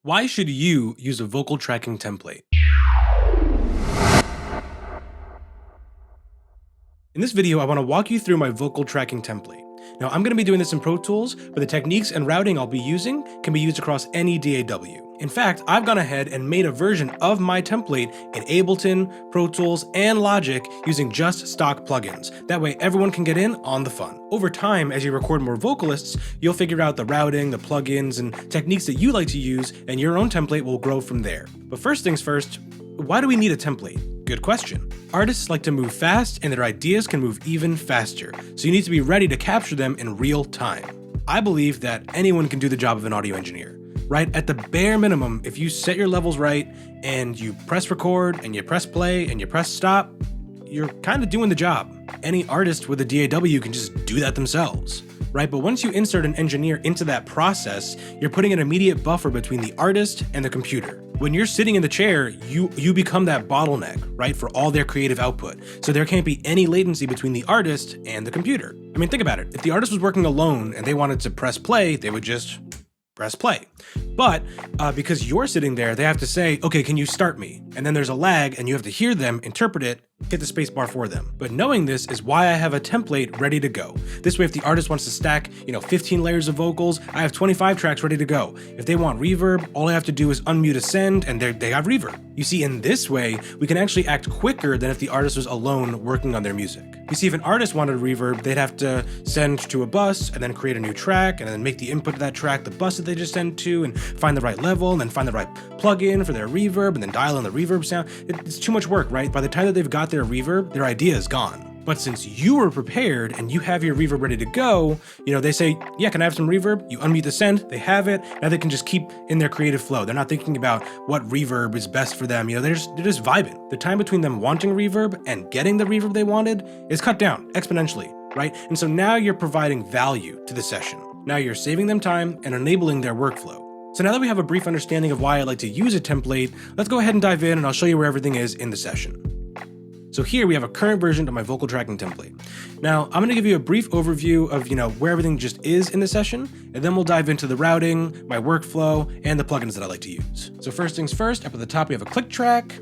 Why should you use a vocal tracking template? In this video, I want to walk you through my vocal tracking template. Now, I'm going to be doing this in Pro Tools, but the techniques and routing I'll be using can be used across any DAW. In fact, I've gone ahead and made a version of my template in Ableton, Pro Tools, and Logic using just stock plugins. That way, everyone can get in on the fun. Over time, as you record more vocalists, you'll figure out the routing, the plugins, and techniques that you like to use, and your own template will grow from there. But first things first, why do we need a template? Good question. Artists like to move fast, and their ideas can move even faster, so you need to be ready to capture them in real time. I believe that anyone can do the job of an audio engineer, right? At the bare minimum, if you set your levels right, and you press record, and you press play, and you press stop, you're kind of doing the job. Any artist with a DAW can just do that themselves, right? But once you insert an engineer into that process, you're putting an immediate buffer between the artist and the computer. When you're sitting in the chair, you become that bottleneck, right, for all their creative output. So there can't be any latency between the artist and the computer. I mean, think about it. If the artist was working alone and they wanted to press play, they would just press play. But because you're sitting there, they have to say, okay, can you start me? And then there's a lag and you have to hear them, interpret it, hit the space bar for them. But knowing this is why I have a template ready to go. This way, if the artist wants to stack, 15 layers of vocals, I have 25 tracks ready to go. If they want reverb, all I have to do is unmute a send and they have reverb. You see, in this way, we can actually act quicker than if the artist was alone working on their music. You see, if an artist wanted reverb, they'd have to send to a bus and then create a new track and then make the input of that track the bus that they just sent to and find the right level and then find the right plugin for their reverb and then dial in the reverb sound. It's too much work, right? By the time that they've got their reverb, their idea is gone. But since you were prepared and you have your reverb ready to go, they say, yeah, can I have some reverb? You unmute the send, they have it, now they can just keep in their creative flow. They're not thinking about what reverb is best for them, they're just vibing. The time between them wanting reverb and getting the reverb they wanted is cut down exponentially, right? And so now you're providing value to the session. Now you're saving them time and enabling their workflow. So now that we have a brief understanding of why I like to use a template, let's go ahead and dive in and I'll show you where everything is in the session. So here we have a current version of my vocal tracking template. Now I'm gonna give you a brief overview of where everything just is in the session, and then we'll dive into the routing, my workflow, and the plugins that I like to use. So first things first, up at the top we have a click track.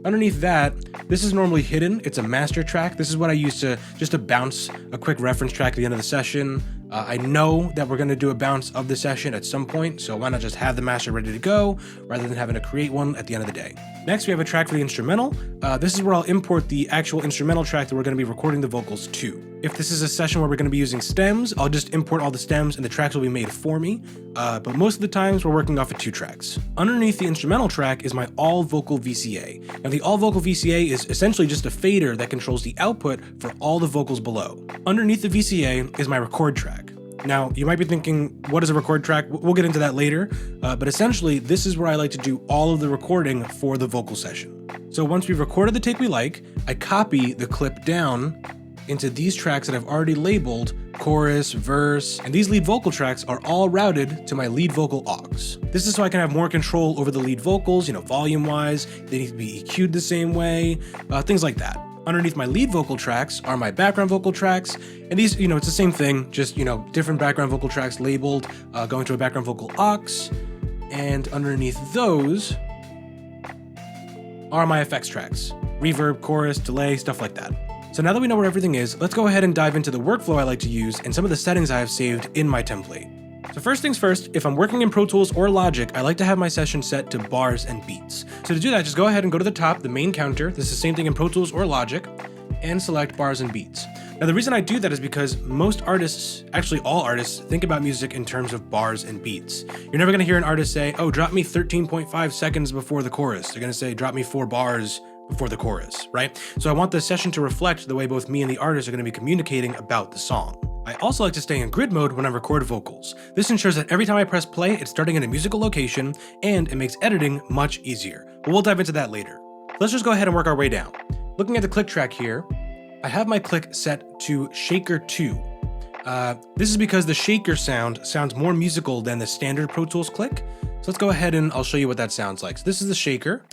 Underneath that, this is normally hidden. It's a master track. This is what I use to bounce a quick reference track at the end of the session. I know that we're going to do a bounce of the session at some point, so why not just have the master ready to go rather than having to create one at the end of the day. Next, we have a track for the instrumental. This is where I'll import the actual instrumental track that we're going to be recording the vocals to. If this is a session where we're going to be using stems, I'll just import all the stems and the tracks will be made for me. But most of the times we're working off of 2 tracks. Underneath the instrumental track is my all vocal VCA. Now the all vocal VCA is essentially just a fader that controls the output for all the vocals below. Underneath the VCA is my record track. Now, you might be thinking, what is a record track? We'll get into that later, but essentially, this is where I like to do all of the recording for the vocal session. So once we've recorded the take we like, I copy the clip down into these tracks that I've already labeled chorus, verse, and these lead vocal tracks are all routed to my lead vocal aux. This is so I can have more control over the lead vocals, volume-wise, they need to be EQ'd the same way, things like that. Underneath my lead vocal tracks are my background vocal tracks, and these, it's the same thing, just, different background vocal tracks labeled, going to a background vocal aux, and underneath those are my effects tracks, reverb, chorus, delay, stuff like that. So now that we know where everything is, let's go ahead and dive into the workflow I like to use and some of the settings I have saved in my template. So first things first, if I'm working in Pro Tools or Logic, I like to have my session set to bars and beats. So to do that, just go ahead and go to the top, the main counter. This is the same thing in Pro Tools or Logic, and select bars and beats. Now the reason I do that is because most artists, actually all artists, think about music in terms of bars and beats. You're never gonna hear an artist say, oh, drop me 13.5 seconds before the chorus. They're gonna say, drop me 4 bars before the chorus, right? So I want the session to reflect the way both me and the artist are gonna be communicating about the song. I also like to stay in grid mode when I record vocals. This ensures that every time I press play, it's starting in a musical location, and it makes editing much easier. But we'll dive into that later. Let's just go ahead and work our way down. Looking at the click track here, I have my click set to Shaker 2. This is because the shaker sounds more musical than the standard Pro Tools click. So let's go ahead and I'll show you what that sounds like. So this is the shaker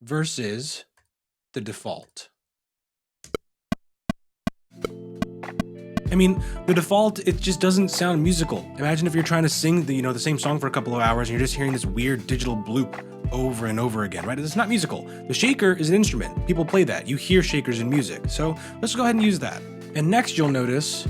versus the default. I mean, the default, it just doesn't sound musical. Imagine if you're trying to sing the same song for a couple of hours and you're just hearing this weird digital bloop over and over again, right? It's not musical. The shaker is an instrument. People play that. You hear shakers in music. So let's go ahead and use that. And next you'll notice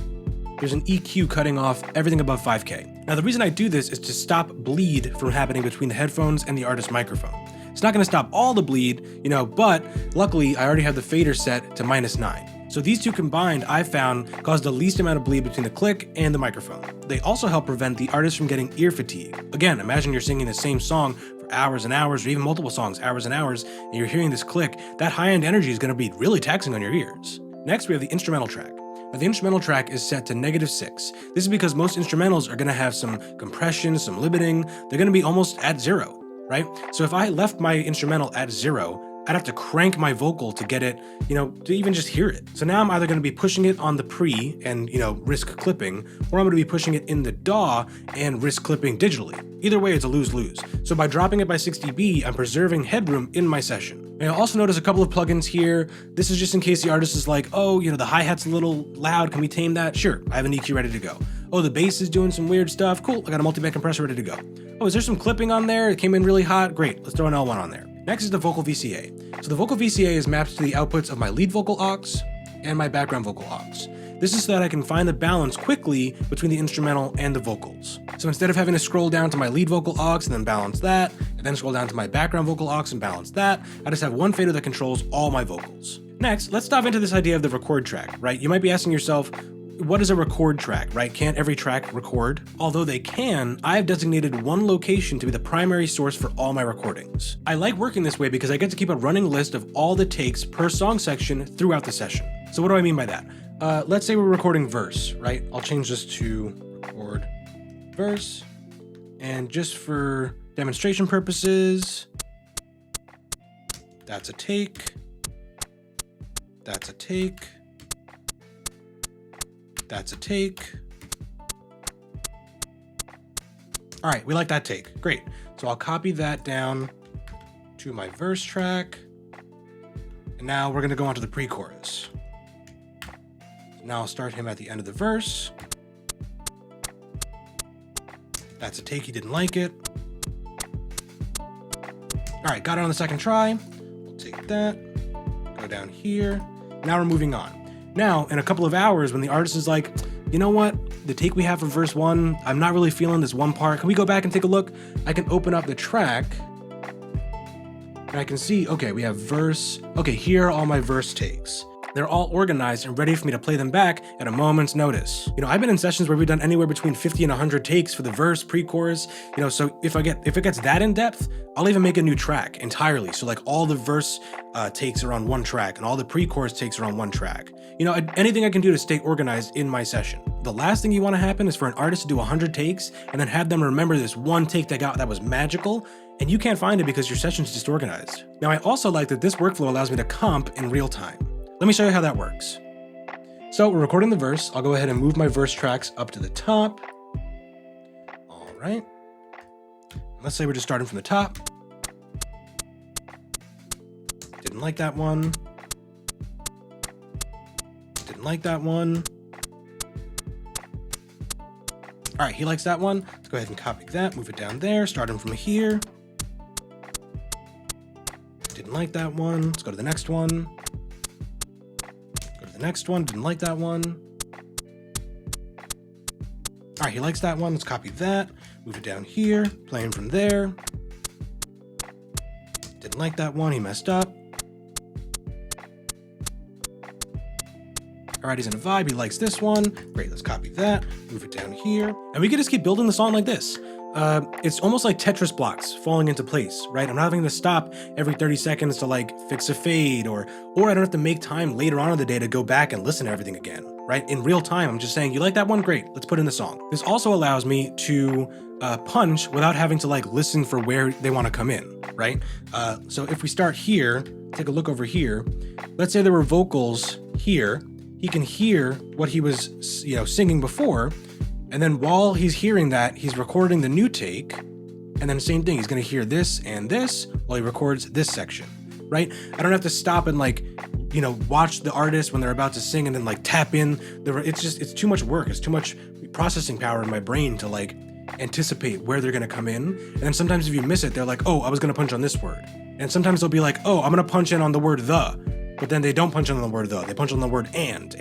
there's an EQ cutting off everything above 5K. Now the reason I do this is to stop bleed from happening between the headphones and the artist's microphone. It's not gonna stop all the bleed, but luckily I already have the fader set to -9. So these two combined, I've found, cause the least amount of bleed between the click and the microphone. They also help prevent the artist from getting ear fatigue. Again, imagine you're singing the same song for hours and hours, or even multiple songs, hours and hours, and you're hearing this click. That high-end energy is gonna be really taxing on your ears. Next, we have the instrumental track. Now, the instrumental track is set to -6. This is because most instrumentals are gonna have some compression, some limiting. They're gonna be almost at 0. Right? So if I left my instrumental at 0, I'd have to crank my vocal to get it, to even just hear it. So now I'm either going to be pushing it on the pre and, risk clipping, or I'm going to be pushing it in the DAW and risk clipping digitally. Either way, it's a lose-lose. So by dropping it by 6 dB, I'm preserving headroom in my session. And I also notice a couple of plugins here. This is just in case the artist is like, oh, the hi-hat's a little loud. Can we tame that? Sure, I have an EQ ready to go. Oh, the bass is doing some weird stuff. Cool, I got a multi-band compressor ready to go. Oh, is there some clipping on there? It came in really hot. Great, let's throw an L1 on there. Next is the vocal VCA. So the vocal VCA is mapped to the outputs of my lead vocal aux and my background vocal aux. This is so that I can find the balance quickly between the instrumental and the vocals. So instead of having to scroll down to my lead vocal aux and then balance that, and then scroll down to my background vocal aux and balance that, I just have one fader that controls all my vocals. Next, let's dive into this idea of the record track, right? You might be asking yourself, what is a record track, right? Can't every track record? Although they can, I have designated one location to be the primary source for all my recordings. I like working this way because I get to keep a running list of all the takes per song section throughout the session. So what do I mean by that? Let's say we're recording verse, right? I'll change this to record verse. And just for demonstration purposes, that's a take. That's a take. That's a take. All right, we like that take. Great. So I'll copy that down to my verse track. And now we're gonna go on to the pre-chorus. Now I'll start him at the end of the verse. That's a take, he didn't like it. All right, got it on the second try. We'll take that, go down here. Now we're moving on. Now, in a couple of hours, when the artist is like, you know what, the take we have for verse 1, I'm not really feeling this one part. Can we go back and take a look? I can open up the track and I can see, okay, we have verse. Okay, here are all my verse takes. They're all organized and ready for me to play them back at a moment's notice. I've been in sessions where we've done anywhere between 50 and 100 takes for the verse, pre-chorus. So if it gets that in depth, I'll even make a new track entirely. So like all the verse takes are on one track and all the pre-chorus takes are on one track. Anything I can do to stay organized in my session. The last thing you want to happen is for an artist to do 100 takes and then have them remember this one take that was magical, and you can't find it because your session's disorganized. Now, I also like that this workflow allows me to comp in real time. Let me show you how that works. So we're recording the verse. I'll go ahead and move my verse tracks up to the top. All right. Let's say we're just starting from the top. Didn't like that one. Didn't like that one. All right, he likes that one. Let's go ahead and copy that, move it down there, starting from here. Didn't like that one. Let's go to the next one. Next one, didn't like that one. All right, he likes that one. Let's copy that, move it down here, playing from there. Didn't like that one, he messed up. All right, he's in a vibe, he likes this one. Great, let's copy that, move it down here. And we can just keep building the song like this. It's almost like Tetris blocks falling into place, right? I'm not having to stop every 30 seconds to fix a fade or I don't have to make time later on in the day to go back and listen to everything again, right? In real time, I'm just saying, you like that one? Great, let's put in the song. This also allows me to punch without having to listen for where they want to come in, right? So if we start here, take a look over here. Let's say there were vocals here. He can hear what he was, singing before. And then while he's hearing that, he's recording the new take. And then same thing, he's gonna hear this and this while he records this section, right? I don't have to stop and watch the artist when they're about to sing and then like tap in. It's too much work. It's too much processing power in my brain to like anticipate where they're gonna come in. And then sometimes if you miss it, they're like, oh, I was gonna punch on this word. And sometimes they'll be like, oh, I'm gonna punch in on the word the, but then they don't punch on the word the, they punch on the word and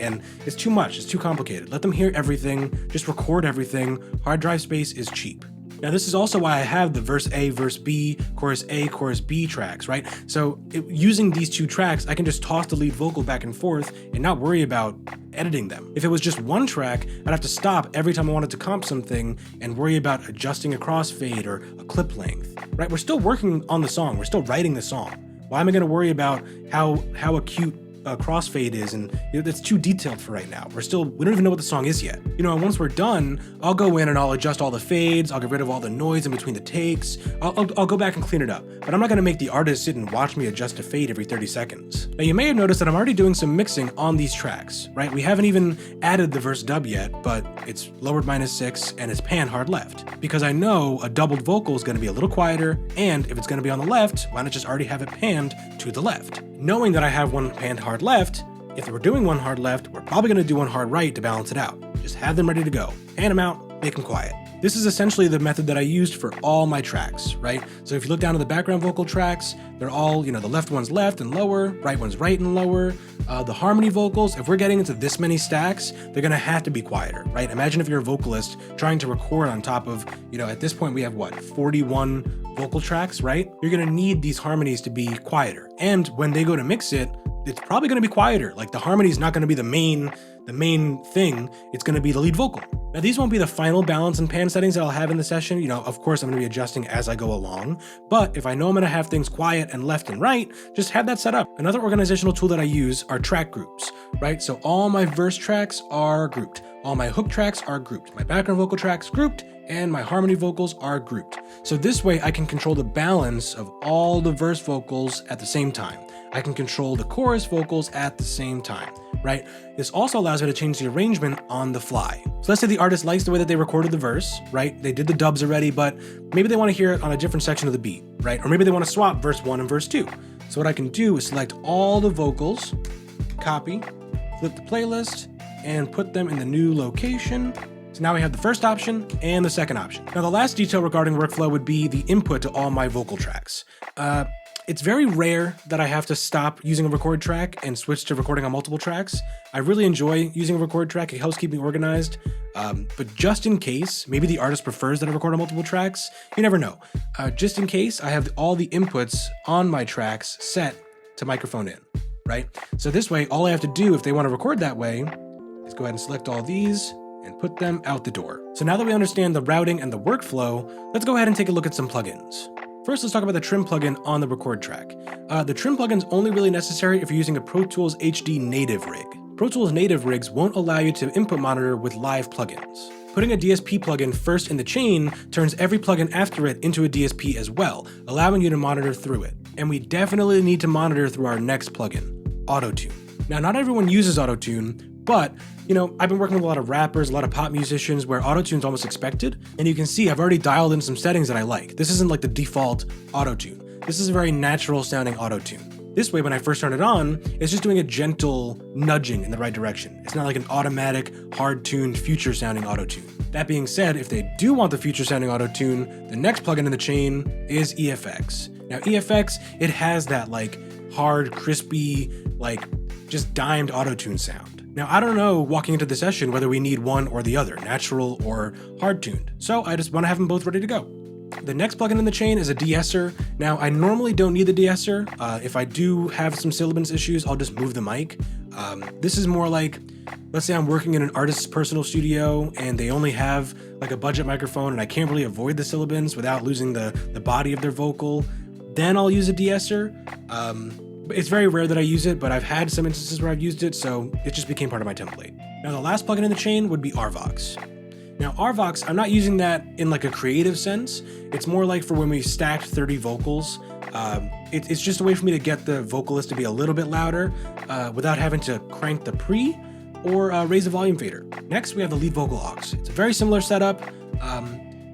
it's too much, it's too complicated. Let them hear everything, just record everything. Hard drive space is cheap. Now, this is also why I have the verse A, verse B, chorus A, chorus B tracks, right? So using these two tracks, I can just toss the lead vocal back and forth and not worry about editing them. If it was just one track, I'd have to stop every time I wanted to comp something and worry about adjusting a crossfade or a clip length, right? We're still working on the song. We're still writing the song. Why am I going to worry about how acute crossfade is, and that's too detailed for right now. We don't even know what the song is yet. And once we're done, I'll go in and I'll adjust all the fades, I'll get rid of all the noise in between the takes, I'll go back and clean it up. But I'm not gonna make the artist sit and watch me adjust a fade every 30 seconds. Now you may have noticed that I'm already doing some mixing on these tracks, right? We haven't even added the verse dub yet, but it's lowered -6 and it's pan hard left. Because I know a doubled vocal is gonna be a little quieter, and if it's gonna be on the left, why not just already have it panned to the left? Knowing that I have one panned hard left, if we're doing one hard left, we're probably going to do one hard right to balance it out. Just have them ready to go. Pan them out, make them quiet. This is essentially the method that I used for all my tracks, right? So if you look down to the background vocal tracks, they're all, the left one's left and lower, right one's right and lower. The harmony vocals, if we're getting into this many stacks, they're gonna have to be quieter, right? Imagine if you're a vocalist trying to record on top of, at this point we have 41 vocal tracks, right? You're gonna need these harmonies to be quieter. And when they go to mix it, it's probably gonna be quieter. Like the harmony is not gonna be the main thing, it's gonna be the lead vocal. Now these won't be the final balance and pan settings that I'll have in the session. Of course I'm gonna be adjusting as I go along, but if I know I'm gonna have things quiet and left and right, just have that set up. Another organizational tool that I use are track groups, right? So all my verse tracks are grouped. All my hook tracks are grouped. My background vocal tracks grouped, and my harmony vocals are grouped. So this way I can control the balance of all the verse vocals at the same time. I can control the chorus vocals at the same time, right? This also allows me to change the arrangement on the fly. So let's say the artist likes the way that they recorded the verse, right? They did the dubs already, but maybe they want to hear it on a different section of the beat, right? Or maybe they want to swap verse 1 and verse 2. So what I can do is select all the vocals, copy, flip the playlist, and put them in the new location. So now we have the first option and the second option. Now the last detail regarding workflow would be the input to all my vocal tracks. It's very rare that I have to stop using a record track and switch to recording on multiple tracks. I really enjoy using a record track, it helps keep me organized. But just in case, maybe the artist prefers that I record on multiple tracks, you never know. Just in case, I have all the inputs on my tracks set to microphone in, right? So this way, all I have to do if they want to record that way is go ahead and select all these and put them out the door. So now that we understand the routing and the workflow, let's go ahead and take a look at some plugins. First, let's talk about the trim plugin on the record track. The trim plugin is only really necessary if you're using a Pro Tools HD native rig. Pro Tools native rigs won't allow you to input monitor with live plugins. Putting a DSP plugin first in the chain turns every plugin after it into a DSP as well, allowing you to monitor through it. And we definitely need to monitor through our next plugin, Auto-Tune. Now, not everyone uses Auto-Tune, but, I've been working with a lot of rappers, a lot of pop musicians where Auto-Tune's almost expected, and you can see I've already dialed in some settings that I like. This isn't like the default Auto-Tune. This is a very natural sounding Auto-Tune. This way, when I first turn it on, it's just doing a gentle nudging in the right direction. It's not like an automatic, hard-tuned, future-sounding Auto-Tune. That being said, if they do want the future-sounding Auto-Tune, the next plugin in the chain is EFX. Now, EFX, it has that hard, crispy, just dimed Auto-Tune sound. Now, I don't know walking into the session whether we need one or the other, natural or hard-tuned, so I just want to have them both ready to go. The next plugin in the chain is a de-esser. Now, I normally don't need the de-esser. If I do have some sibilance issues, I'll just move the mic. This is more like, let's say I'm working in an artist's personal studio and they only have a budget microphone and I can't really avoid the sibilance without losing the body of their vocal. Then I'll use a de-esser. It's very rare that I use it, but I've had some instances where I've used it, so it just became part of my template. Now, the last plugin in the chain would be RVox. Now, RVox, I'm not using that in a creative sense. It's more like for when we stacked 30 vocals. It's just a way for me to get the vocalist to be a little bit louder without having to crank the pre or raise the volume fader. Next, we have the lead vocal aux. It's a very similar setup.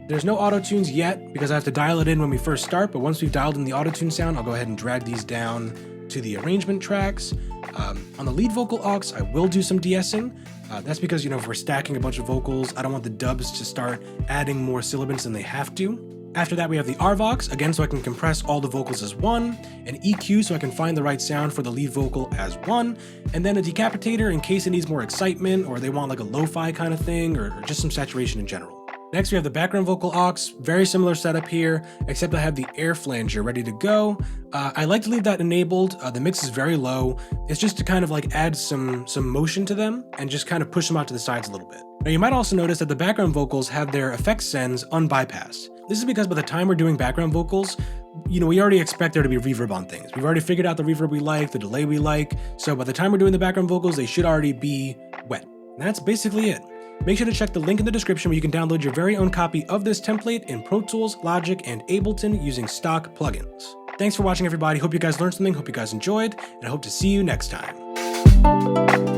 There's no auto-tunes yet because I have to dial it in when we first start, but once we've dialed in the auto-tune sound, I'll go ahead and drag these down to the arrangement tracks. On the lead vocal aux, I will do some de-essing. That's because, if we're stacking a bunch of vocals, I don't want the dubs to start adding more sibilants than they have to. After that, we have the RVox, again, so I can compress all the vocals as one, an EQ so I can find the right sound for the lead vocal as one, and then a decapitator in case it needs more excitement or they want like a lo-fi kind of thing or just some saturation in general. Next, we have the background vocal aux, very similar setup here, except I have the air flanger ready to go. I like to leave that enabled. The mix is very low. It's just to kind of like add some motion to them and just kind of push them out to the sides a little bit. Now you might also notice that the background vocals have their effects sends unbypassed. This is because by the time we're doing background vocals, we already expect there to be reverb on things. We've already figured out the reverb we like, the delay we like, so by the time we're doing the background vocals, they should already be wet. And that's basically it. Make sure to check the link in the description where you can download your very own copy of this template in Pro Tools, Logic, and Ableton using stock plugins. Thanks for watching, everybody. Hope you guys learned something, hope you guys enjoyed, and I hope to see you next time.